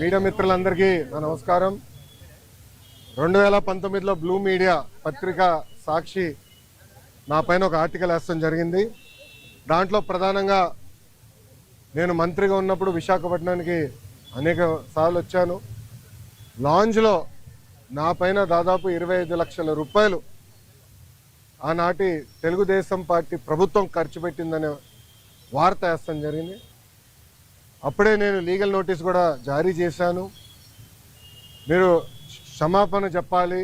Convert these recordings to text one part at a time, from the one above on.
Media మిత్రులందరికీ నా నమస్కారం. 2019లో బ్లూ మీడియా పత్రిక సాక్షి నా పైన ఒక ఆర్టికల్ వేస్తాం జరిగింది. దాంట్లో ప్రధానంగా నేను మంత్రిగా ఉన్నప్పుడు విశాఖపట్నానికి అనేక సార్లు వచ్చాను. లాంజ్లో నా పైన దాదాపు 25 లక్షల రూపాయలు ఆనాటి తెలుగుదేశం పార్టీ ప్రభుత్వం ఖర్చు పెట్టిందనే వార్త వేస్తాం జరిగింది. అప్పుడే నేను లీగల్ నోటీస్ కూడా జారీ చేశాను. మీరు క్షమాపణ చెప్పాలి,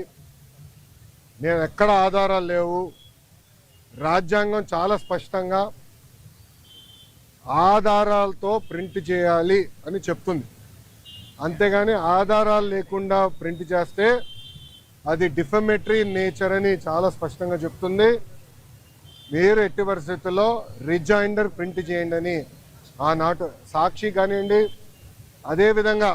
నేను ఎక్కడ ఆధారాలు లేవు, రాజ్యాంగం చాలా స్పష్టంగా ఆధారాలతో ప్రింట్ చేయాలి అని చెప్తుంది. అంతేగాని ఆధారాలు లేకుండా ప్రింట్ చేస్తే అది డిఫమేటరీ నేచర్ అని చాలా స్పష్టంగా చెప్తుంది. మీరు ఎట్టి పరిస్థితుల్లో రిజైండర్ ప్రింట్ చేయండి అని ఆనాటి సాక్షి కానివ్వండి, అదేవిధంగా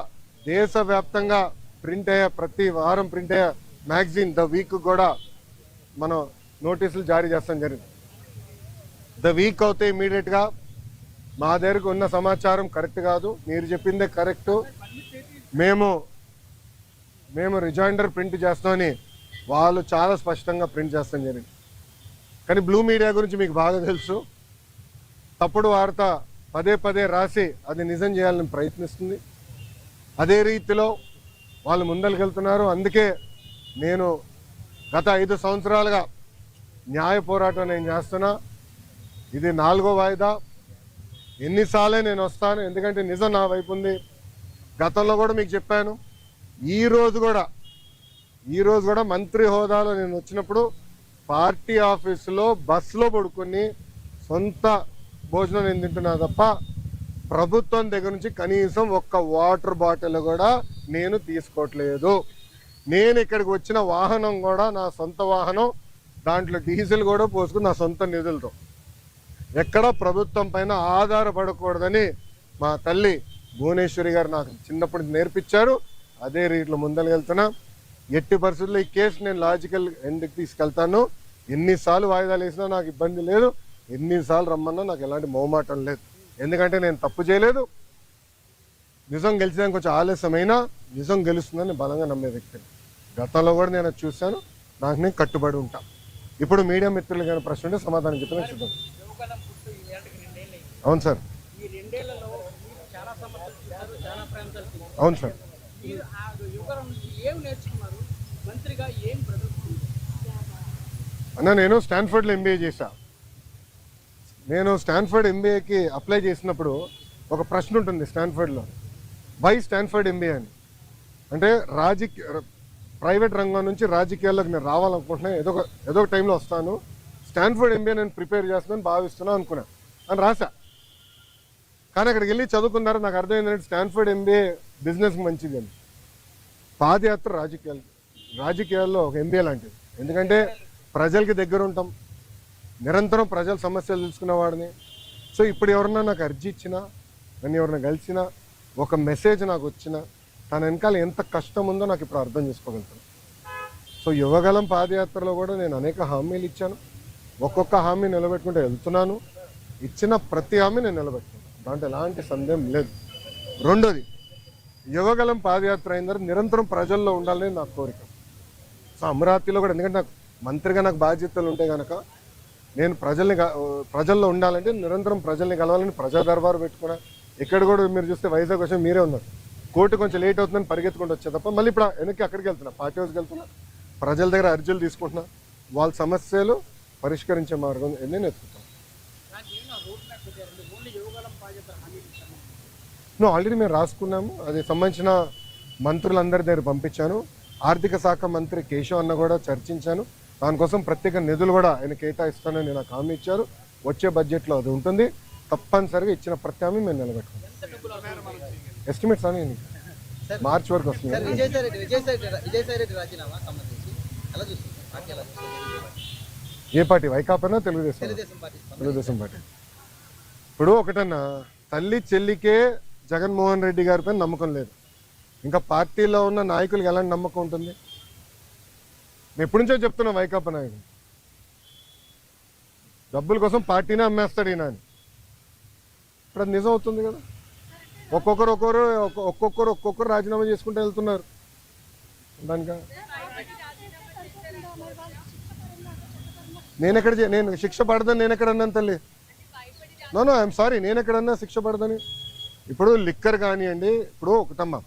దేశవ్యాప్తంగా ప్రింట్ అయ్యే ప్రతి వారం ప్రింట్ అయ్యే మ్యాగజైన్ ద వీక్ కూడా మనం నోటీసులు జారీ చేస్తాం జరిగింది. ద వీక్ అవుతే ఇమీడియట్గా మా దగ్గరకు ఉన్న సమాచారం కరెక్ట్ కాదు, మీరు చెప్పిందే కరెక్టు, మేము రిజైండర్ ప్రింట్ చేస్తామని వాళ్ళు చాలా స్పష్టంగా ప్రింట్ చేస్తాం జరిగింది. కానీ బ్లూ మీడియా గురించి మీకు బాగా తెలుసు. తప్పుడు వార్త పదే పదే రాసి అది నిజం చేయాలని ప్రయత్నిస్తుంది. అదే రీతిలో వాళ్ళు ముందరికెళ్తున్నారు. అందుకే నేను గత 5 సంవత్సరాలుగా న్యాయ పోరాటం నేను చేస్తున్నా. ఇది 4వ వాయిదా. ఎన్నిసార్లే నేను వస్తాను, ఎందుకంటే నిజం నా వైపు ఉంది. గతంలో కూడా మీకు చెప్పాను. ఈరోజు కూడా మంత్రి హోదాలో నేను వచ్చినప్పుడు పార్టీ ఆఫీసులో బస్సులో పడుకొని సొంత భోజనం నేను తింటున్నా తప్ప ప్రభుత్వం దగ్గర నుంచి కనీసం ఒక్క వాటర్ బాటిల్ కూడా నేను తీసుకోవట్లేదు. నేను ఇక్కడికి వచ్చిన వాహనం కూడా నా సొంత వాహనం, దాంట్లో డీజిల్ కూడా పోసుకుని నా సొంత నిధులతో, ఎక్కడ ప్రభుత్వం పైన ఆధారపడకూడదని మా తల్లి భువనేశ్వరి గారు నాకు చిన్నప్పుడు నేర్పించారు. అదే రీతిలో ముందరకెళ్తున్నా. ఎట్టి పరిస్థితుల్లో ఈ కేసు నేను లాజికల్ ఎండ్కి తీసుకెళ్తాను. ఎన్నిసార్లు వాయిదాలు వేసినా నాకు ఇబ్బంది లేదు, ఎన్నిసార్లు రమ్మన్నా నాకు ఎలాంటి మొహమాటం లేదు. ఎందుకంటే నేను తప్పు చేయలేదు. నిజం గెలిచడానికి కొంచెం ఆలస్యమైనా నిజం గెలుస్తుందని బలంగా నమ్మే వ్యక్తిని. గతంలో కూడా నేను అది చూశాను. నాకు నేను కట్టుబడి ఉంటా. ఇప్పుడు మీడియా మిత్రులు కానీ ప్రశ్న ఉంటే సమాధానం చెప్పిన చూద్దాం. అవును సార్, అవును సార్. అన్న, నేను స్టాన్ఫర్డ్లో ఎంబీఏ చేశా. నేను స్టాన్ఫర్డ్ ఎంబీఏకి అప్లై చేసినప్పుడు ఒక ప్రశ్న ఉంటుంది స్టాన్ఫర్డ్లో, వై స్టాన్ఫర్డ్ ఎంబీఏ అని. అంటే ప్రైవేట్ రంగం నుంచి రాజకీయాల్లోకి నేను రావాలనుకుంటున్నాను, ఏదో ఒక టైంలో వస్తాను, స్టాన్ఫర్డ్ ఎంబీఏ నేను ప్రిపేర్ చేస్తున్నాను భావిస్తున్నాను అనుకున్నాను అని రాసా. కానీ అక్కడికి వెళ్ళి చదువుకున్నారు, నాకు అర్థమైందంటే స్టాన్ఫర్డ్ ఎంబీఏ బిజినెస్కి మంచిది అని. పాదయాత్ర రాజకీయాల్లో ఒక ఎంబీఏ లాంటిది. ఎందుకంటే ప్రజలకి దగ్గర ఉంటాం, నిరంతరం ప్రజల సమస్యలు తెలుసుకునేవాడిని. సో ఇప్పుడు ఎవరన్నా నాకు అర్జీ ఇచ్చినా, నన్ను ఎవరన్నా కలిసినా, ఒక మెసేజ్ నాకు వచ్చినా, తన వెనకాల ఎంత కష్టం ఉందో నాకు ఇప్పుడు అర్థం చేసుకోగలుగుతాను. సో యువగలం పాదయాత్రలో కూడా నేను అనేక హామీలు ఇచ్చాను. ఒక్కొక్క హామీ నిలబెట్టుకుంటూ వెళ్తున్నాను. ఇచ్చిన ప్రతి హామీ నేను నిలబెట్టుకున్నాను, దాంట్లో ఎలాంటి సందేహం లేదు. రెండోది, యువగలం పాదయాత్ర అయిన తర్వాత నిరంతరం ప్రజల్లో ఉండాలని నా కోరిక. సో అమరావతిలో కూడా, ఎందుకంటే నాకు మంత్రిగా నాకు బాధ్యతలు ఉంటే కనుక నేను ప్రజల్లో ఉండాలంటే నిరంతరం ప్రజల్ని కలవాలని ప్రజా దర్బారు పెట్టుకున్నా. ఇక్కడ కూడా మీరు చూస్తే వైజాగ్ వచ్చి మీరే ఉన్నారు, కోర్టు కొంచెం లేట్ అవుతుందని పరిగెత్తుకుంటూ వచ్చే తప్ప మళ్ళీ ఇప్పుడు వెనక్కి అక్కడికి వెళ్తున్నా, పార్టీ హౌస్కి వెళ్తున్నా, ప్రజల దగ్గర అర్జీలు తీసుకుంటున్నా, వాళ్ళ సమస్యలు పరిష్కరించే మార్గం నేను ఎత్తుకుంటాను. ఆల్రెడీ మేము రాసుకున్నాము, అది సంబంధించిన మంత్రులందరి దగ్గర పంపించాను. ఆర్థిక శాఖ మంత్రి కేశవ్ అన్న కూడా చర్చించాను. దానికోసం ప్రత్యేక నిధులు కూడా ఆయన కేటాయిస్తానని నాకు హామీ ఇచ్చారు. వచ్చే బడ్జెట్లో అది ఉంటుంది. తప్పనిసరిగా ఇచ్చిన ప్రతి హామీ మేము నిలబెట్టుకుంటాం. ఎస్టిమేట్స్ అని మార్చి వరకు వస్తుంది. ఏ పార్టీ? వైకాపానా తెలుగుదేశం పార్టీ. ఇప్పుడు ఒకటన్నా, తల్లి చెల్లికే జగన్మోహన్ రెడ్డి గారి పైన నమ్మకం లేదు, ఇంకా పార్టీలో ఉన్న నాయకులకు ఎలాంటి నమ్మకం ఉంటుంది? నేను ఎప్పటి నుంచో చెప్తున్నా, వైకాపా నాయకులు డబ్బుల కోసం పార్టీనే అమ్మేస్తాడు ఈయన అని. ఇప్పుడు అది నిజం అవుతుంది కదా. ఒక్కొక్కరు రాజీనామా చేసుకుంటూ వెళ్తున్నారు దానికా. నేను శిక్ష పడదని నేను ఎక్కడన్నాను తల్లి? నో ఐఎమ్ సారీ, నేను ఎక్కడన్నా శిక్ష పడదని? ఇప్పుడు లిక్కర్ కానివ్వండి, ఇప్పుడు ఒకటమ్మా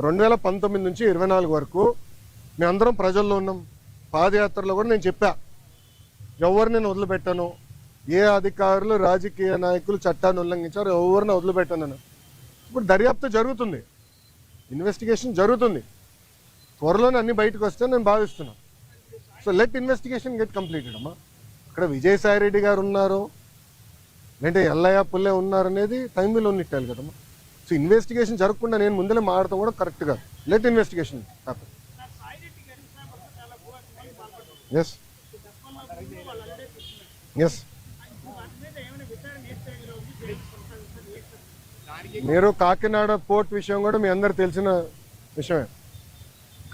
2019 నుంచి 24 వరకు మేమందరం ప్రజల్లో ఉన్నాం. పాదయాత్రలో కూడా నేను చెప్పా, ఎవరు నేను వదిలిపెట్టాను, ఏ అధికారులు రాజకీయ నాయకులు చట్టాన్ని ఉల్లంఘించారు ఎవరిని వదిలిపెట్టాను. ఇప్పుడు దర్యాప్తు జరుగుతుంది, ఇన్వెస్టిగేషన్ జరుగుతుంది, త్వరలోనే అన్ని బయటకు వస్తే నేను భావిస్తున్నాను. So let investigation get completed అమ్మా. ఇక్కడ విజయసాయి రెడ్డి గారు ఉన్నారు, లేదంటే ఎల్లయ్య పుల్లే ఉన్నారు అనేది టైంలో ఉన్నట్టాలి కదమ్మా. సో ఇన్వెస్టిగేషన్ జరగకుండా నేను ముందరే మాడతాం కూడా కరెక్ట్ కాదు. Let investigation happen. Yes yes మీరు కాకినాడ పోర్ట్ విషయం కూడా మీ అందరు తెలిసిన విషయమే.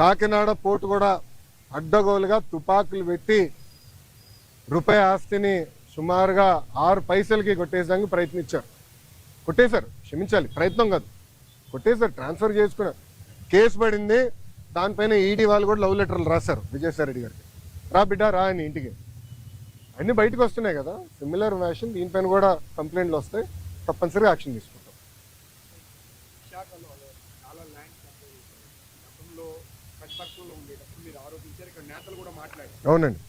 కాకినాడ పోర్ట్ కూడా అడ్డగోలుగా తుపాకులు పెట్టి రూపాయి ఆస్తిని సుమారుగా 6 పైసలకి కొట్టేసానికి ప్రయత్నించారు. కొట్టేశారు, క్షమించాలి, ప్రయత్నం కాదు, కొట్టేశారు, ట్రాన్స్ఫర్ చేసుకున్నారు. కేసు పడింది, దానిపైన ఈడీ వాళ్ళు కూడా లవ్ లెటర్లు రాశారు విజయసాయి రెడ్డి గారికి, రా బిడ్డ రా అని ఇంటికి. అన్నీ బయటకు వస్తున్నాయి కదా, సిమిలర్ వ్యాషన్ దీనిపైన కూడా కంప్లైంట్లు వస్తాయి, తప్పనిసరిగా యాక్షన్ తీసుకుంటాం. అవునండి.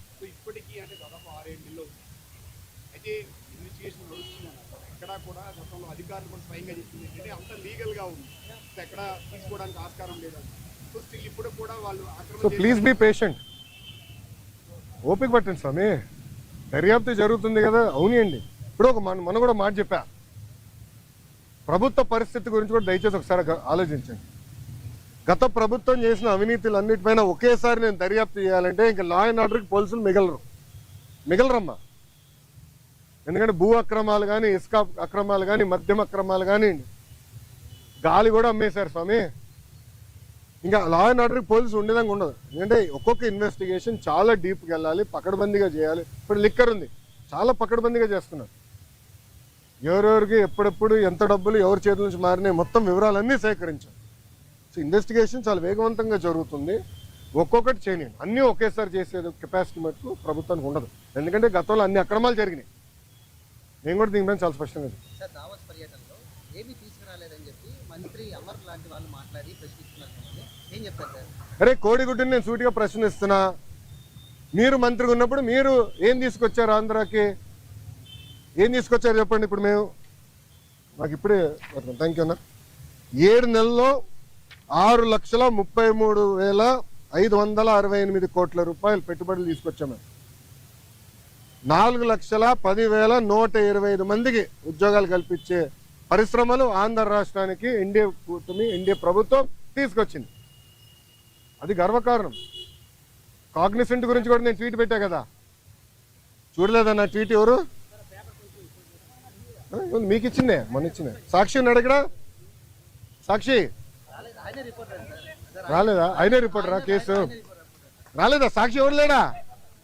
సో ప్లీజ్ బీ పేషెంట్, ఓపిక పట్టండి స్వామి, దర్యాప్తు జరుగుతుంది కదా. అవునండి, ఇప్పుడు మనం కూడా మాట చెప్పా, ప్రభుత్వ పరిస్థితి గురించి కూడా దయచేసి ఒకసారి ఆలోచించండి. గత ప్రభుత్వం చేసిన అవినీతులు అన్నిటిపైన ఒకేసారి నేను దర్యాప్తు చేయాలంటే ఇంకా లా అండ్ ఆర్డర్కి పోలీసులు మిగలరమ్మా. ఎందుకంటే భూ అక్రమాలు కానీ, ఇసుక అక్రమాలు కానీ, మద్యం అక్రమాలు కానీ, గాలి కూడా అమ్మేశారు స్వామి. ఇంకా లా అండ్ ఆర్డర్కి పోలీసు ఉండేదాకా ఉండదు. ఎందుకంటే ఒక్కొక్క ఇన్వెస్టిగేషన్ చాలా డీప్కి వెళ్ళాలి, పకడ్బందీగా చేయాలి. ఇప్పుడు లిక్కర్ ఉంది, చాలా పకడ్బందీగా చేస్తున్నారు. ఎవరెవరికి ఎప్పుడెప్పుడు ఎంత డబ్బులు ఎవరి చేతుల నుంచి మారినాయి మొత్తం వివరాలన్నీ సేకరించారు. సో ఇన్వెస్టిగేషన్ చాలా వేగవంతంగా జరుగుతుంది. ఒక్కొక్కటి చేయనియండి, అన్నీ ఒకేసారి చేసేది కెపాసిటీ మటుకు ప్రభుత్వానికి ఉండదు. ఎందుకంటే గతంలో అన్ని అక్రమాలు జరిగినాయి. నేను కూడా దీనిపైన చాలా స్పష్టంగా అరే కోడిగుడ్డుని నేను సూటిగా ప్రశ్నిస్తున్నా. మీరు మంత్రిగా ఉన్నప్పుడు మీరు ఏం తీసుకొచ్చారు ఆంధ్రాకి? ఏం తీసుకొచ్చారు చెప్పండి. ఇప్పుడు మేము మాకు ఇప్పుడే థ్యాంక్ యూ అన్న 7 నెలల్లో 6,33,568 కోట్ల రూపాయలు పెట్టుబడులు తీసుకొచ్చాము. 4,10,125 మందికి ఉద్యోగాలు కల్పించే పరిశ్రమలు ఆంధ్ర రాష్ట్రానికి ఎన్డీఏ ప్రభుత్వం తీసుకొచ్చింది. అది గర్వకారణం. కాగ్నిసెంట్ గురించి కూడా నేను ట్వీట్ పెట్టా కదా, చూడలేదన్న ట్వీట్? ఎవరు మీకు ఇచ్చిందే, మొన్న ఇచ్చిందే. సాక్షి ఉన్నాడు ఇక్కడ, సాక్షి రాలేదా? ఆయనే రిపోర్టరా? కేసు రాలేదా? సాక్షి ఎవరు లేడా?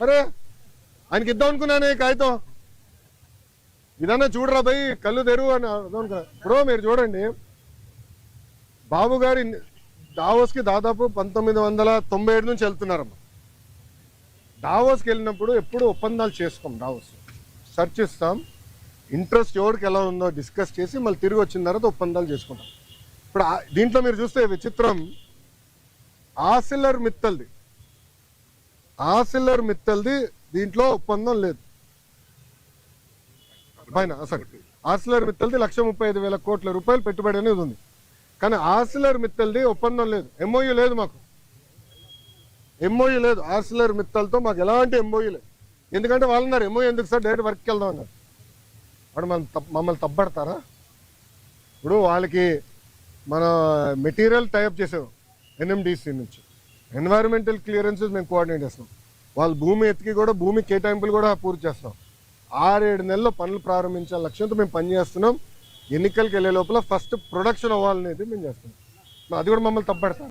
అరే ఆయనకి ఇద్దాం అనుకున్నానే కాగితం. ఇదన్నా చూడరా భయ్, కళ్ళు తెరువు అని అనుకున్నా. ఇప్పుడు మీరు చూడండి, బాబు గారి దావోస్కి దాదాపు 1997 నుంచి వెళ్తున్నారమ్మా. దావోస్కి వెళ్ళినప్పుడు ఎప్పుడు ఒప్పందాలు చేసుకోం. దావోస్ సెర్చ్ ఇస్తాం, ఇంట్రెస్ట్ ఎవరికి ఎలా ఉందో డిస్కస్ చేసి మళ్ళీ తిరిగి వచ్చిన తర్వాత ఒప్పందాలు చేసుకుంటాం. ఇప్పుడు దీంట్లో మీరు చూస్తే విచిత్రం, ఆసిల్లర్ మిత్తల్ది దీంట్లో ఒప్పందం లేదు. పైన అసలు ఆసిల్లర్ మిత్తల్ది 1,35,000 కోట్ల రూపాయలు పెట్టుబడి అనేది ఉంది. కానీ ఆసిల్లర్ మిత్తల్ది ఒప్పందం లేదు, ఎంఓయూ లేదు. మాకు ఎంఓయూ లేదు ఆసిల్లర్ మిత్తల్తో, మాకు ఎలాంటి ఎంఓయూ లేదు. ఎందుకంటే వాళ్ళు అన్నారు ఎంఓయూ ఎందుకు సార్, డైరెక్ట్ వర్క్కి వెళ్దాం అన్నారు. వాడు మమ్మల్ని తప్పడతారా? ఇప్పుడు వాళ్ళకి మన మెటీరియల్ టైప్ చేసాం ఎన్ఎండిసి నుంచి, ఎన్వైరన్మెంటల్ క్లియరెన్సెస్ మేము కోఆర్డినేట్ చేస్తాం. వాళ్ళు భూమి ఎత్తికి కూడా భూమి కేటాయింపులు కూడా పూర్తి చేస్తాం. 6-7 నెలల్లో పనులు ప్రారంభించాల లక్ష్యంతో మేము పనిచేస్తున్నాం. ఎన్నికలకు వెళ్ళే లోపల ఫస్ట్ ప్రొడక్షన్ అవ్వాలనేది మేము చేస్తున్నాం. అది కూడా మమ్మల్ని తప్పడతాం.